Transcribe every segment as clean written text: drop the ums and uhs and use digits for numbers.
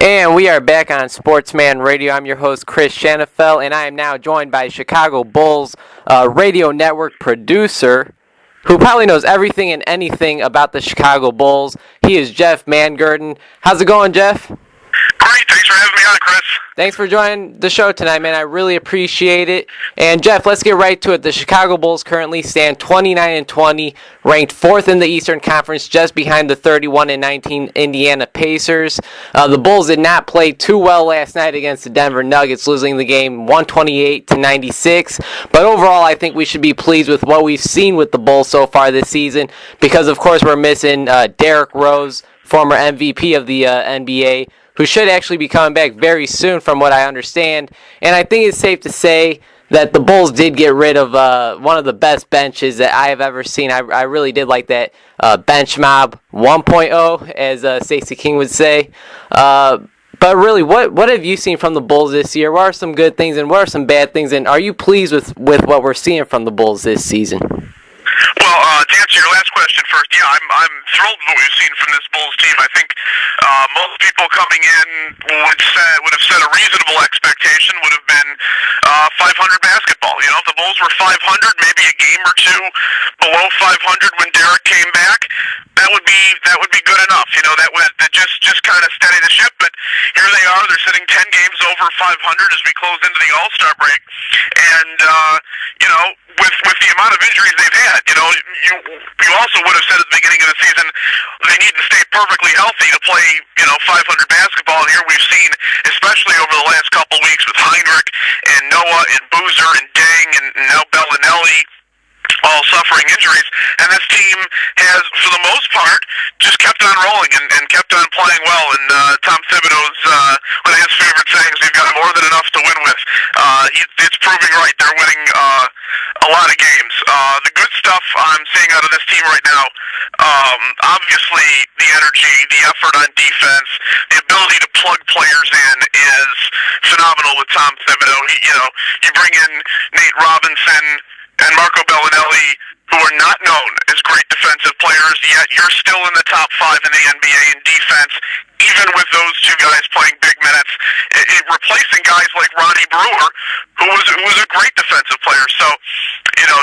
And we are back on Sportsman Radio. I'm your host, Chris Shanafel, and I am now joined by Chicago Bulls radio network producer, who probably knows everything and anything about the Chicago Bulls. He is Jeff Mangurtan. How's it going, Jeff? Great. Thanks for having me on, Chris. Thanks for joining the show tonight, man. I really appreciate it. And, Jeff, let's get right to it. The Chicago Bulls currently stand 29-20, ranked 4th in the Eastern Conference, just behind the 31-19 Indiana Pacers. The Bulls did not play too well last night against the Denver Nuggets, losing the game 128-96. But overall, I think we should be pleased with what we've seen with the Bulls so far this season because, of course, we're missing Derrick Rose, former MVP of the NBA, who should actually be coming back very soon from what I understand. And I think it's safe to say that the Bulls did get rid of one of the best benches that I have ever seen. I really did like that bench mob 1.0, as Stacey King would say. But really, what have you seen from the Bulls this year? What are some good things and what are some bad things? And are you pleased with what we're seeing from the Bulls this season? Well, to answer your last question first, yeah, I'm thrilled with what we've seen from this Bulls team. I think most people coming in would have said a reasonable expectation would have been 500 basketball. You know, if the Bulls were 500, maybe a game or two below 500 when Derrick came back, that would be good enough. You know, that would just kind of steady the ship. But here they are; they're sitting 10 games over 500 as we close into the All-Star break, and you know, with the amount of injuries they've had, you know, you also would have said at the beginning of the season they need to stay perfectly healthy to play, you know, 500 basketball. And here we've seen, especially over the last couple weeks, with Heinrich and Noah and Boozer and Deng and now Bellinelli, all suffering injuries, and this team has, for the most part, just kept on rolling and kept on playing well. And Tom Thibodeau's one of his favorite sayings, "We've got more than enough to win with." It's proving right. They're winning a lot of games. The good stuff I'm seeing out of this team right now, obviously the energy, the effort on defense, the ability to plug players in is phenomenal with Tom Thibodeau. You bring in Nate Robinson and Marco Bellinelli, who are not known as great defensive players, yet you're still in the top 5 in the NBA in defense, even with those two guys playing big minutes. Replacing guys like Ronnie Brewer, who was a great defensive player. So, you know,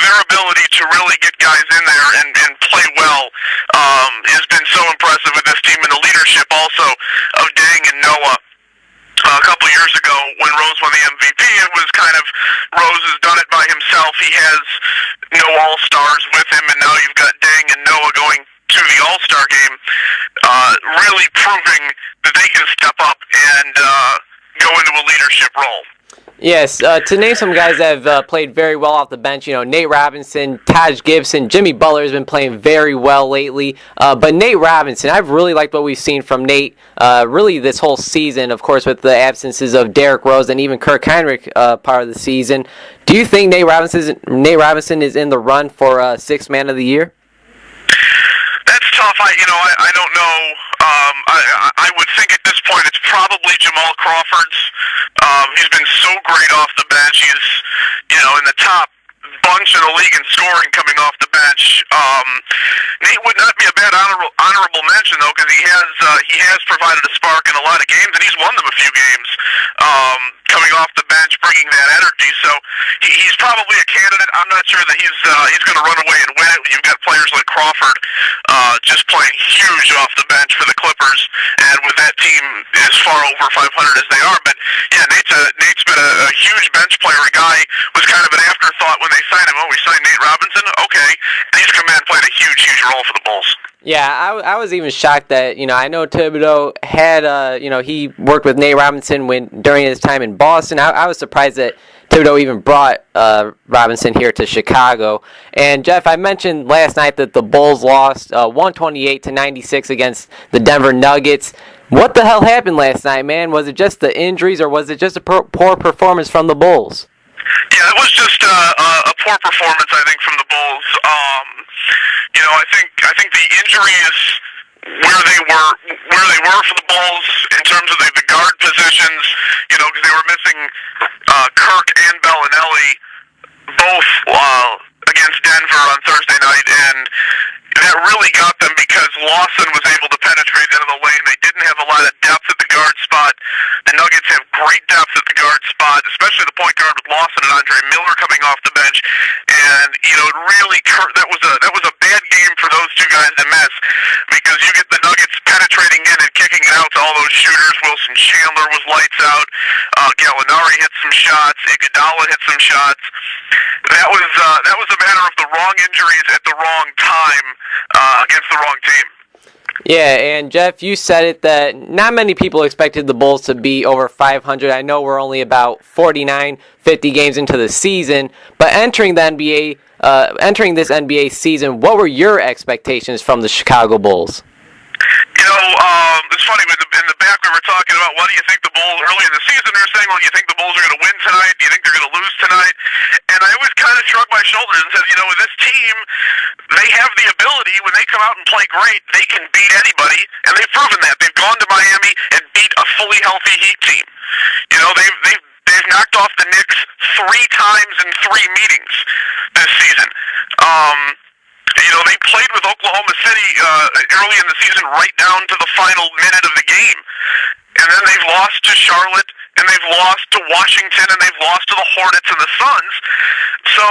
their ability to really get guys in there and play well has been so impressive with this team, and the leadership also of Deng and Noah. A couple years ago, when Rose won the MVP, it was kind of Rose has done it by himself. He has no All-Stars with him, and now you've got Deng and Noah going to the All-Star game, really proving that they can step up and go into a leadership role. Yes, to name some guys that have played very well off the bench, you know, Nate Robinson, Taj Gibson, Jimmy Butler has been playing very well lately. But Nate Robinson, I've really liked what we've seen from Nate really this whole season, of course, with the absences of Derrick Rose and even Kirk Heinrich part of the season. Do you think Nate Robinson is in the run for Sixth Man of the Year? That's tough. I don't know. I would think at this point it's probably Jamal Crawford's. He's been so great off the bench. He's, in the top bunch in the league in scoring coming off the bench. Nate would not be a bad honorable mention though, because he has provided a spark in a lot of games, and he's won them a few games coming off the bench, bringing that energy. So he's probably a candidate. I'm not sure that he's going to run away and win it. You've got players like Crawford just playing huge off the bench for the Clippers, and with that team as far over 500 as they are. But yeah, Nate's been a huge bench player. A guy was kind of an afterthought when they signed him. Oh, we signed Nate Robinson? Okay. And he's come in and played a huge role for the Bulls. Yeah, I was even shocked that, I know Thibodeau had, he worked with Nate Robinson during his time in Boston. I was surprised that Thibodeau even brought Robinson here to Chicago. And, Jeff, I mentioned last night that the Bulls lost 128-96 against the Denver Nuggets. What the hell happened last night, man? Was it just the injuries, or was it just a poor performance from the Bulls? Yeah, it was just a poor performance, I think, from the Bulls. I think the injuries where they were for the Bulls in terms of the guard positions, because they were missing Kirk and Bellinelli both against Denver on Thursday night, and that really got them because Lawson was able to penetrate into the lane. They didn't have a lot of depth at the guard guard spot. The Nuggets have great depth at the guard spot, especially the point guard with Lawson and Andre Miller coming off the bench. And it really that was a bad game for those two guys to miss, because you get the Nuggets penetrating in and kicking it out to all those shooters. Wilson Chandler was lights out. Gallinari hit some shots. Iguodala hit some shots. That was a matter of the wrong injuries at the wrong time against the wrong team. Yeah, and Jeff, you said it that not many people expected the Bulls to be over 500. I know we're only about 49, 50 games into the season, but entering this NBA season, what were your expectations from the Chicago Bulls? It's funny, in the back we were talking about, what do you think the Bulls, early in the season they were saying, well, do you think the Bulls are going to win tonight? Do you think they're going to lose tonight? And I always kind of shrugged my shoulders and said, with this team, they have the ability, when they come out and play great, they can beat anybody, and they've proven that. They've gone to Miami and beat a fully healthy Heat team. They've knocked off the Knicks 3 times in 3 meetings this season. They played with Oklahoma City early in the season right down to the final minute of the game. And then they've lost to Charlotte, and they've lost to Washington, and they've lost to the Hornets and the Suns. So,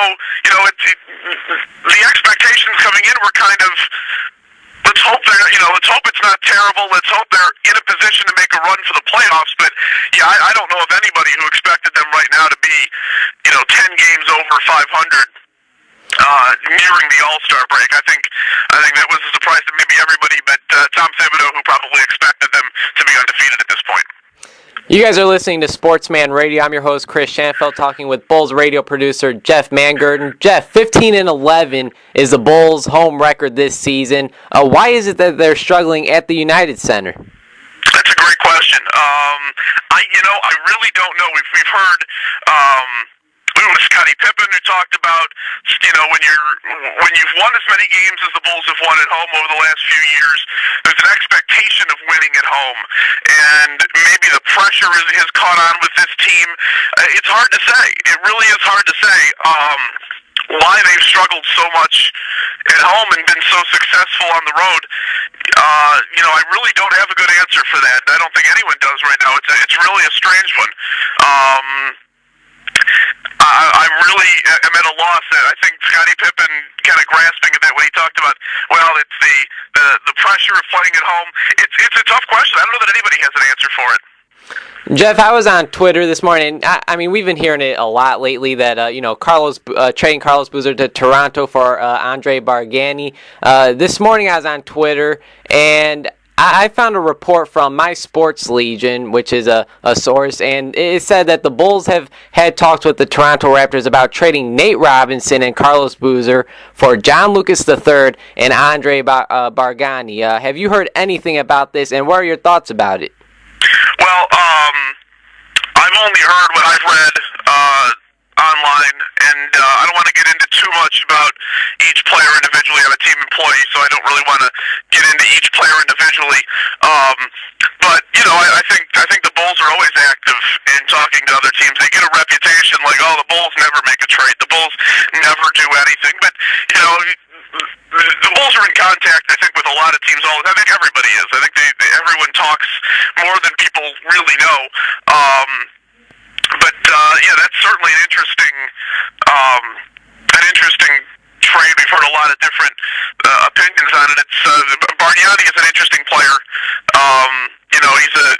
the expectations coming in were kind of, let's hope it's not terrible. Let's hope they're in a position to make a run for the playoffs. But, yeah, I don't know of anybody who expected them right now to be, 10 games over 500. Nearing the All-Star break. I think that was a surprise to maybe everybody, but Tom Thibodeau, who probably expected them to be undefeated at this point. You guys are listening to Sportsman Radio. I'm your host, Chris Schanfeld, talking with Bulls radio producer Jeff Mangurtan. Jeff, 15-11 is the Bulls' home record this season. Why is it that they're struggling at the United Center? That's a great question. I really don't know. We've heard. It was Scottie Pippen who talked about, when you've won as many games as the Bulls have won at home over the last few years, there's an expectation of winning at home, and maybe the pressure has caught on with this team. It's hard to say. It really is hard to say why they've struggled so much at home and been so successful on the road. I really don't have a good answer for that. I don't think anyone does right now. It's really a strange one. I really am at a loss. I think Scottie Pippen kind of grasping at that when he talked about, it's the pressure of playing at home. It's a tough question. I don't know that anybody has an answer for it. Jeff, I was on Twitter this morning. I mean, we've been hearing it a lot lately that trading Carlos Boozer to Toronto for Andre Bargnani. This morning I was on Twitter and I found a report from My Sports Legion, which is a source, and it said that the Bulls have had talks with the Toronto Raptors about trading Nate Robinson and Carlos Boozer for John Lucas III and Andre Bargnani. Have you heard anything about this, and what are your thoughts about it? Well, I've only heard what I've read online, and I don't want to get into too much about each player individually. I'm a team employee, so I don't really want to get into each player individually. But I think the Bulls are always active in talking to other teams. They get a reputation like, the Bulls never make a trade. The Bulls never do anything. But the Bulls are in contact, I think, with a lot of teams. I think everybody is. I think everyone talks more than people really know. But that's certainly an interesting trade. We've heard a lot of different opinions on it. Bargnani is an interesting player.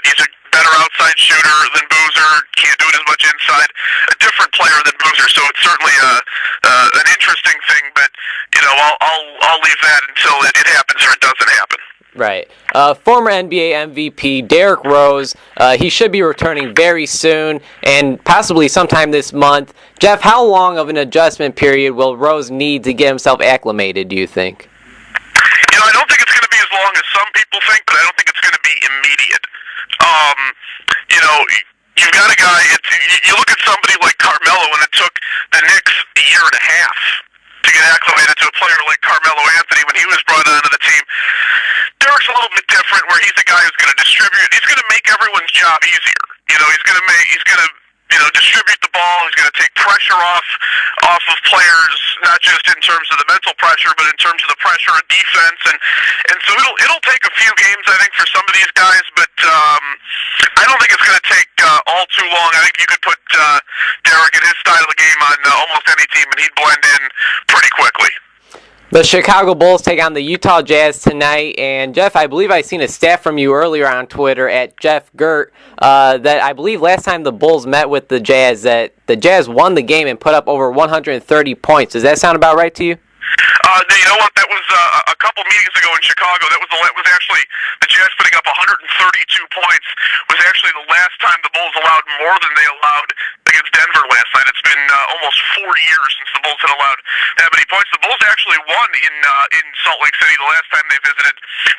He's a better outside shooter than Boozer. Can't do it as much inside. A different player than Boozer. So it's certainly an interesting thing. But I'll leave that until it happens or it doesn't happen. Right. Former NBA MVP Derrick Rose, he should be returning very soon and possibly sometime this month. Jeff, how long of an adjustment period will Rose need to get himself acclimated, do you think? I don't think it's going to be as long as some people think, but I don't think it's going to be immediate. You've got a guy, you look at somebody like Carmelo, and it took the Knicks a year and a half to get acclimated to a player like Carmelo Anthony when he was brought onto the team. Derrick's a little bit different, where he's the guy who's going to distribute. He's going to make everyone's job easier. He's going to distribute the ball. He's going to take pressure off of players, not just in terms of the mental pressure, but in terms of the pressure of defense. And so it'll take a few games, I think, for some of these guys. But I it's going to take all too long. I think you could put Derek and his style of game on almost any team, and he'd blend in pretty quickly. The Chicago Bulls take on the Utah Jazz tonight, and Jeff, I believe I seen a stat from you earlier on Twitter at Jeff Gert that I believe last time the Bulls met with the Jazz that the Jazz won the game and put up over 130 points. Does that sound about right to you? You know what? That was a couple meetings ago in Chicago. That was actually the Jazz putting up 132 points. Was actually the last time the Bulls allowed more than they allowed against Denver last night. It's been almost 4 years since the Bulls had allowed that many points. The Bulls actually won in Salt Lake City the last time they visited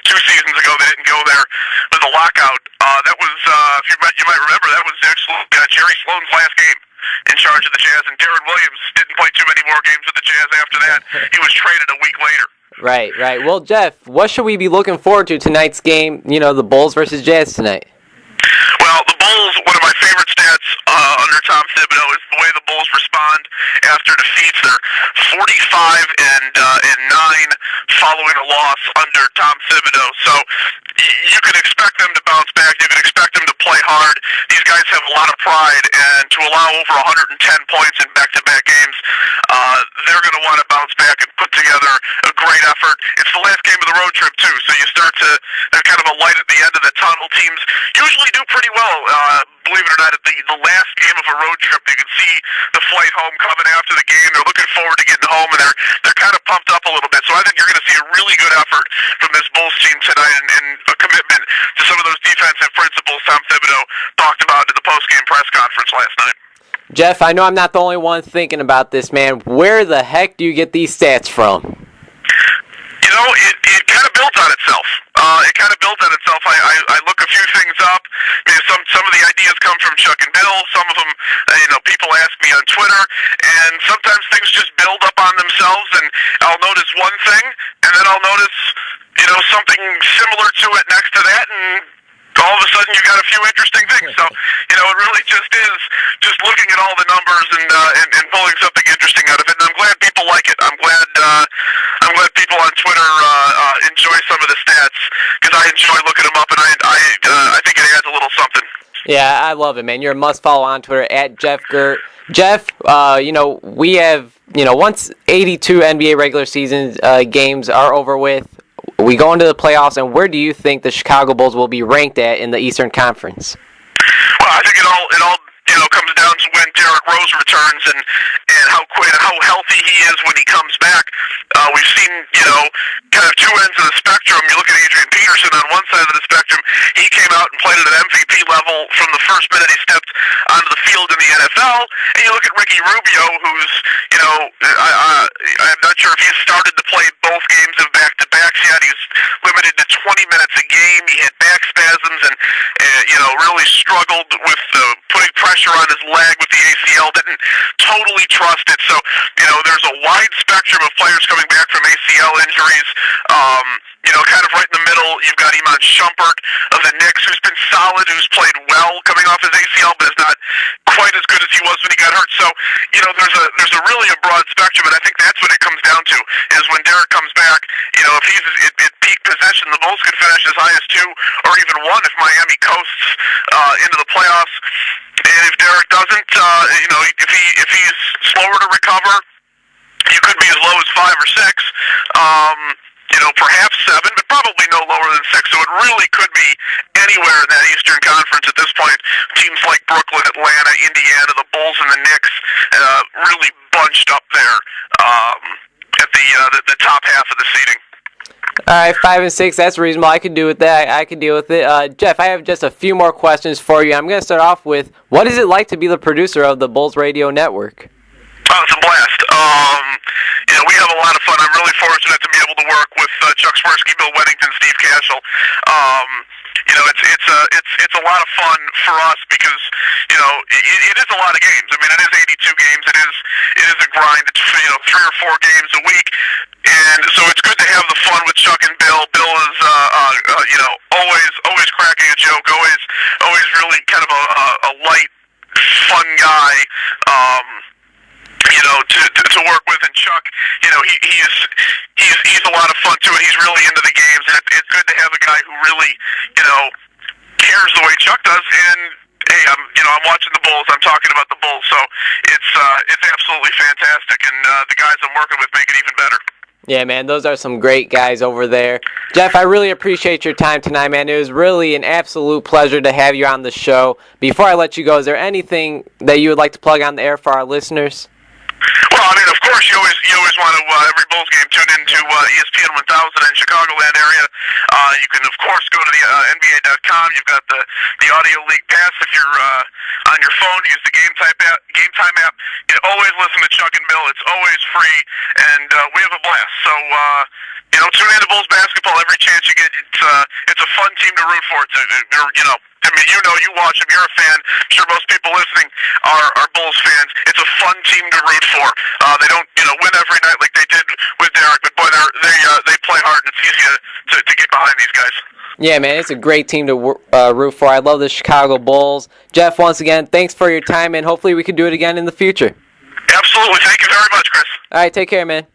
2 seasons ago. They didn't go there with the lockout. That was, if you might remember, that was actually Jerry Sloan's last game in charge of the Jazz, and Darren Williams didn't play too many more games with the Jazz after that. He was traded a week later. Right. Well, Jeff, what should we be looking forward to tonight's game, the Bulls versus Jazz tonight? Well, the Bulls, one of my favorite stats under Tom Thibodeau is the way the Bulls respond after defeats. They're 45 and 9 following a loss under Tom Thibodeau. So you can expect them to bounce back. You can expect them to play hard. These guys have a lot of pride, and to allow over 110 points in back-to-back games, they're going to want to bounce back and put together a great effort. It's the last game of the road trip, too, so you start to, they're kind of a light at the end of the tunnel. Teams usually do pretty well, believe it or not, at the last game of a road trip. You can see the flight home coming after the game. They're looking forward to getting home, and they're kind of pumped up a little bit. So I think you're going to see a really good effort from this Bulls team tonight, and a commitment to some of those defensive principles Tom Thibodeau talked about in the post-game press conference last night. Jeff, I know I'm not the only one thinking about this, man. Where the heck do you get these stats from? It kind of built on itself. I look a few things up. I mean, some of the ideas come from Chuck and Bill. Some of them, people ask me on Twitter, and sometimes things just build up on themselves. And I'll notice one thing, and then I'll notice, something similar to it next to that, and all of a sudden you got a few interesting things. So, it really just is just looking at all the numbers and pulling something interesting out of it. And I'm glad people like it. I'm glad people on Twitter enjoy some of the stats, because I enjoy looking them up, and I think it adds a little something. Yeah, I love it, man. You're a must-follow on Twitter, at Jeff Gert. Jeff, we have, once 82 NBA regular season games are over with, we go into the playoffs, and where do you think the Chicago Bulls will be ranked at in the Eastern Conference? Well, I think it all comes down to when Derrick Rose returns and how healthy he is when he comes back. We've seen, kind of two ends of the spectrum. You look at Adrian Peterson on one side of the spectrum. He came out and played at an MVP level from the first minute he stepped onto the field in the NFL. And you look at Ricky Rubio, who's, I'm not sure if he's started to play both games of back-to-backs yet. He's limited to 20 minutes a game. He had back spasms and really struggled with putting pressure on his leg with the ACL. Didn't totally trust it. So, there's a wide spectrum of players coming back from ACL injuries. Kind of right in the middle, you've got Iman Shumpert of the Knicks, who's been solid, who's played well coming off his ACL, but is not quite as good as he was when he got hurt. So, there's a really a broad spectrum, and I think that's what it comes down to, is when Derek comes back, if he's at peak possession, the Bulls could finish as high as 2 or even 1 if Miami coasts into the playoffs. And if Derek doesn't, if he's slower to recover, you could be as low as 5 or 6. Perhaps 7, but probably no lower than 6. So it really could be anywhere in that Eastern Conference at this point. Teams like Brooklyn, Atlanta, Indiana, the Bulls, and the Knicks really bunched up there at the top half of the seeding. All right, 5 and 6, that's reasonable. I could do with that. I could deal with it. Jeff, I have just a few more questions for you. I'm going to start off with, what is it like to be the producer of the Bulls Radio Network? Oh, it's a blast. We have a lot of fun. I'm really fortunate to be able to work with Chuck Swirsky, Bill Weddington, Steve Cashel. It's a lot of fun for us because it is a lot of games. I mean, it is 82 games. It is a grind. It's 3 or 4 games a week, and so it's good to have the fun with Chuck and Bill. Bill is always cracking a joke. Always really kind of a light, fun guy. To work with, and Chuck, he's a lot of fun too, and he's really into the games, and it's good to have a guy who really, cares the way Chuck does, and I'm watching the Bulls. I'm talking about the Bulls. So it's absolutely fantastic, and the guys I'm working with make it even better. Yeah, man, those are some great guys over there. Jeff, I really appreciate your time tonight, man. It was really an absolute pleasure to have you on the show. Before I let you go, is there anything that you would like to plug on the air for our listeners? Well, I mean, of course, you always want to every Bulls game tune into ESPN 1000 in Chicagoland area. You can, of course, go to the NBA.com. You've got the Audio League Pass if you're on your phone. Use the Game Time app. You can always listen to Chuck and Bill. It's always free, and we have a blast. So, tune in to Bulls basketball every chance you get. It's a fun team to root for. You watch them. You're a fan. I'm sure most people listening are Bulls fans. It's a fun team to root for. They don't, win every night like they did with Derek, but boy, they play hard, and it's easy to get behind these guys. Yeah, man, it's a great team to root for. I love the Chicago Bulls. Jeff, once again, thanks for your time, and hopefully we can do it again in the future. Absolutely. Thank you very much, Chris. All right, take care, man.